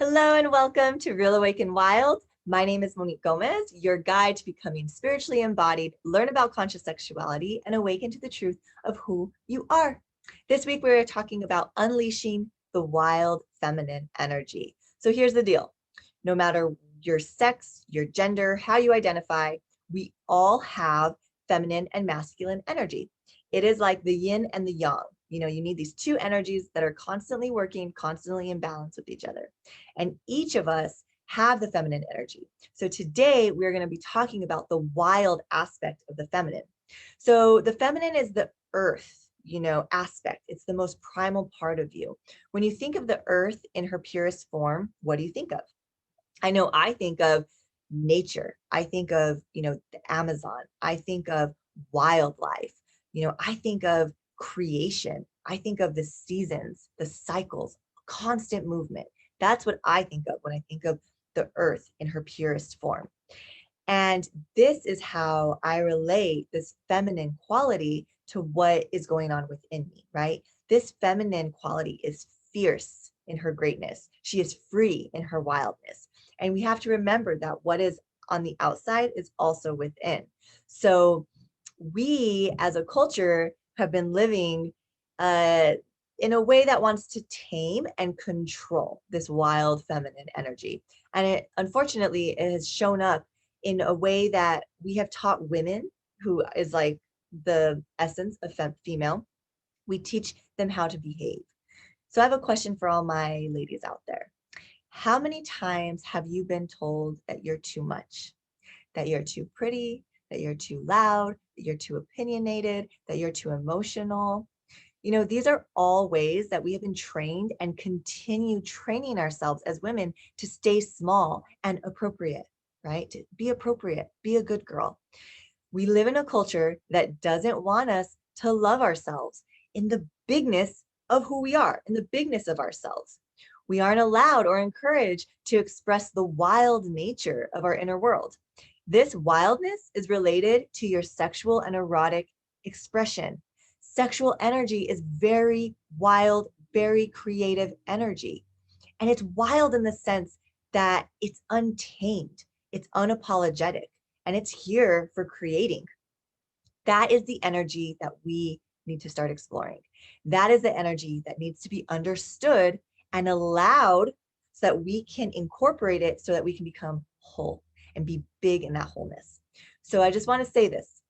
Hello and welcome to Real Awaken Wild. My name is Monique Gomez, your guide to becoming spiritually embodied, learn about conscious sexuality, and awaken to the truth of who you are. This week, we're talking about unleashing the wild feminine energy. So here's the deal. No matter your sex, your gender, how you identify, we all have feminine and masculine energy. It is like the yin and the yang. You need these two energies that are constantly working, constantly in balance with each other. And each of us have the feminine energy. So today we're going to be talking about the wild aspect of the feminine. So the feminine is the earth, aspect. It's the most primal part of you. When you think of the earth in her purest form, what do you think of? I know I think of nature. I think of, the Amazon. I think of wildlife. I think of creation. I think of the seasons, the cycles, constant movement. That's what I think of when I think of the earth in her purest form. And this is how I relate this feminine quality to what is going on within me, right? This feminine quality is fierce in her greatness. She is free in her wildness. And we have to remember that what is on the outside is also within. So we as a culture have been living in a way that wants to tame and control this wild feminine energy. And unfortunately, it has shown up in a way that we have taught women, who is like the essence of female, we teach them how to behave. So I have a question for all my ladies out there. How many times have you been told that you're too much, that you're too pretty, that you're too loud, that you're too opinionated, that you're too emotional? These are all ways that we have been trained and continue training ourselves as women to stay small and appropriate, right? To be appropriate, be a good girl. We live in a culture that doesn't want us to love ourselves in the bigness of who we are, in the bigness of ourselves. We aren't allowed or encouraged to express the wild nature of our inner world. This wildness is related to your sexual and erotic expression. Sexual energy is very wild, very creative energy. And it's wild in the sense that it's untamed, it's unapologetic, and it's here for creating. That is the energy that we need to start exploring. That is the energy that needs to be understood and allowed so that we can incorporate it so that we can become whole and be big in that wholeness. So I just want to say this.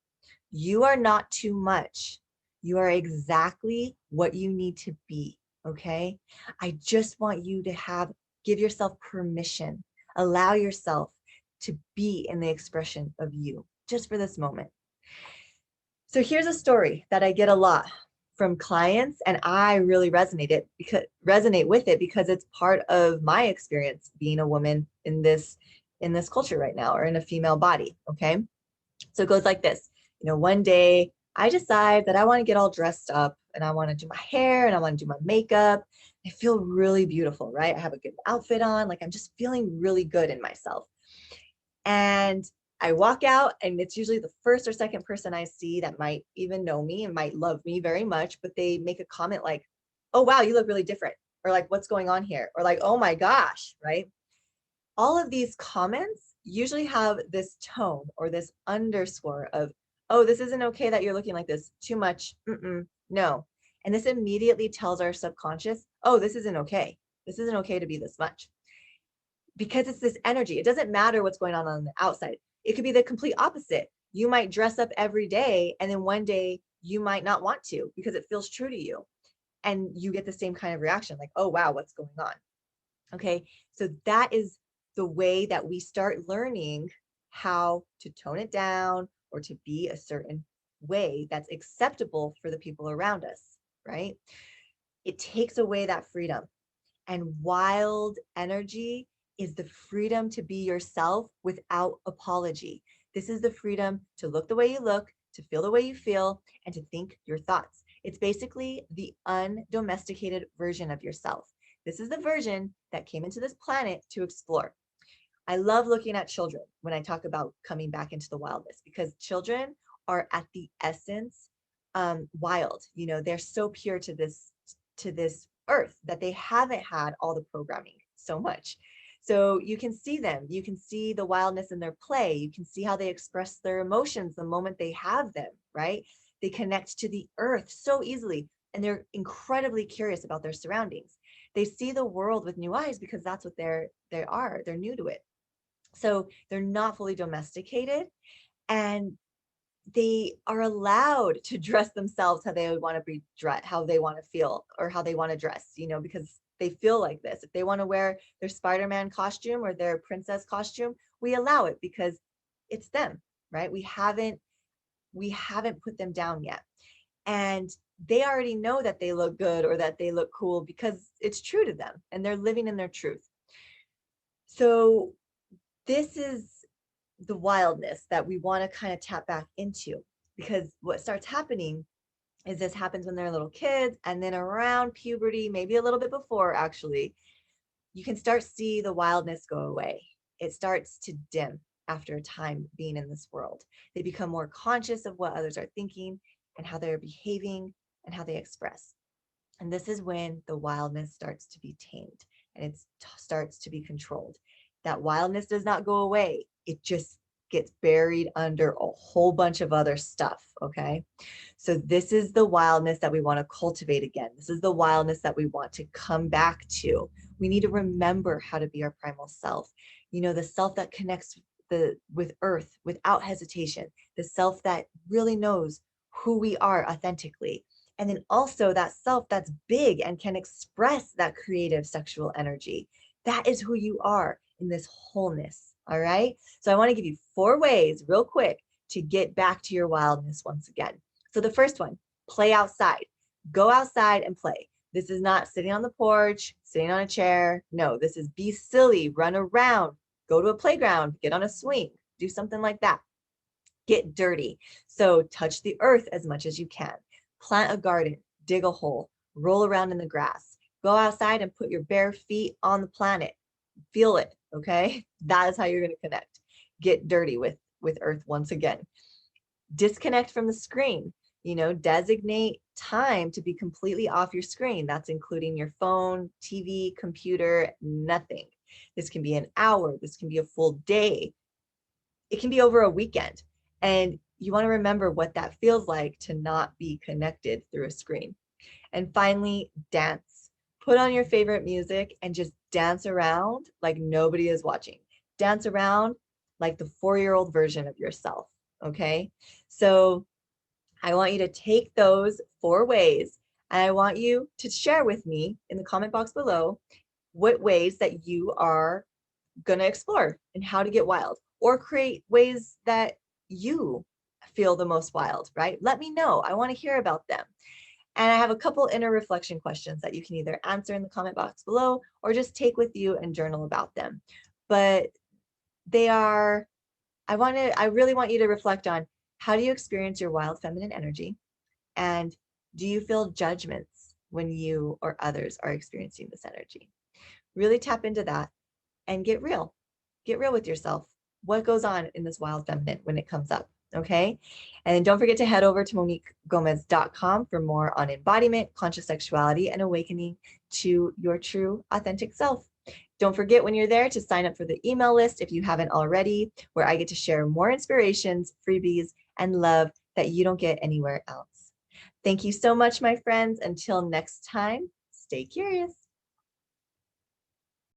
You are not too much. You are exactly what you need to be, okay? I just want you to give yourself permission, allow yourself to be in the expression of you just for this moment. So here's a story that I get a lot from clients, and I really resonate with it because it's part of my experience being a woman in this culture right now, or in a female body, okay? So it goes like this. One day I decide that I want to get all dressed up and I want to do my hair and I want to do my makeup. I feel really beautiful, right? I have a good outfit on, like I'm just feeling really good in myself. And I walk out, and it's usually the first or second person I see that might even know me and might love me very much, but they make a comment like, "Oh, wow, you look really different." Or like, "What's going on here?" Or like, "Oh my gosh," right? All of these comments usually have this tone or this underscore of, "Oh, this isn't okay that you're looking like this. Too much. No." And this immediately tells our subconscious, "Oh, this isn't okay. This isn't okay to be this much." Because it's this energy. It doesn't matter what's going on the outside. It could be the complete opposite. You might dress up every day, and then one day you might not want to because it feels true to you. And you get the same kind of reaction, like, "Oh, wow, what's going on?" Okay. So that is the way that we start learning how to tone it down or to be a certain way that's acceptable for the people around us, right? It takes away that freedom. And wild energy is the freedom to be yourself without apology. This is the freedom to look the way you look, to feel the way you feel, and to think your thoughts. It's basically the undomesticated version of yourself. This is the version that came into this planet to explore. I love looking at children when I talk about coming back into the wildness, because children are at the essence wild. They're so pure to this earth, that they haven't had all the programming so much. So you can see them, you can see the wildness in their play, you can see how they express their emotions the moment they have them, right? They connect to the earth so easily, and they're incredibly curious about their surroundings. They see the world with new eyes because that's what they're new to it. So they're not fully domesticated, and they are allowed to dress themselves how they want to be dressed, how they want to feel, or how they want to dress, because they feel like this. If they want to wear their Spider-Man costume or their princess costume, we allow it because it's them, right? We haven't put them down yet. And they already know that they look good or that they look cool because it's true to them and they're living in their truth. So this is the wildness that we want to kind of tap back into, because what starts happening is this happens when they're little kids, and then around puberty, maybe a little bit before actually, you can start see the wildness go away. It starts to dim after a time being in this world. They become more conscious of what others are thinking and how they're behaving and how they express. And this is when the wildness starts to be tamed and it starts to be controlled. That wildness does not go away. It just gets buried under a whole bunch of other stuff, okay? So this is the wildness that we want to cultivate again. This is the wildness that we want to come back to. We need to remember how to be our primal self. The self that connects with earth without hesitation, the self that really knows who we are authentically. And then also that self that's big and can express that creative sexual energy. That is who you are in this wholeness. All right. So I want to give you 4 ways real quick to get back to your wildness once again. So the first one, play outside. Go outside and play. This is not sitting on the porch, sitting on a chair. No, this is be silly, run around, go to a playground, get on a swing, do something like that. Get dirty. So touch the earth as much as you can. Plant a garden, dig a hole, roll around in the grass. Go outside and put your bare feet on the planet. Feel it, okay? That is how you're going to connect. Get dirty with earth once again. Disconnect from the screen. Designate time to be completely off your screen. That's including your phone, TV, computer, nothing. This can be an hour. This can be a full day. It can be over a weekend. And you want to remember what that feels like to not be connected through a screen. And finally, dance. Put on your favorite music and just dance around like nobody is watching. Dance around like the 4-year-old version of yourself. Okay. So I want you to take those 4 ways, and I want you to share with me in the comment box below what ways that you are going to explore and how to get wild, or create ways that you feel the most wild, right? Let me know. I want to hear about them. And I have a couple inner reflection questions that you can either answer in the comment box below or just take with you and journal about them. But I really want you to reflect on, how do you experience your wild feminine energy? And do you feel judgments when you or others are experiencing this energy? Really tap into that and get real. Get real with yourself. What goes on in this wild feminine when it comes up? Okay. And don't forget to head over to moniquegomez.com for more on embodiment, conscious sexuality, and awakening to your true authentic self. Don't forget when you're there to sign up for the email list if you haven't already, where I get to share more inspirations, freebies, and love that you don't get anywhere else. Thank you so much, my friends. Until next time, stay curious.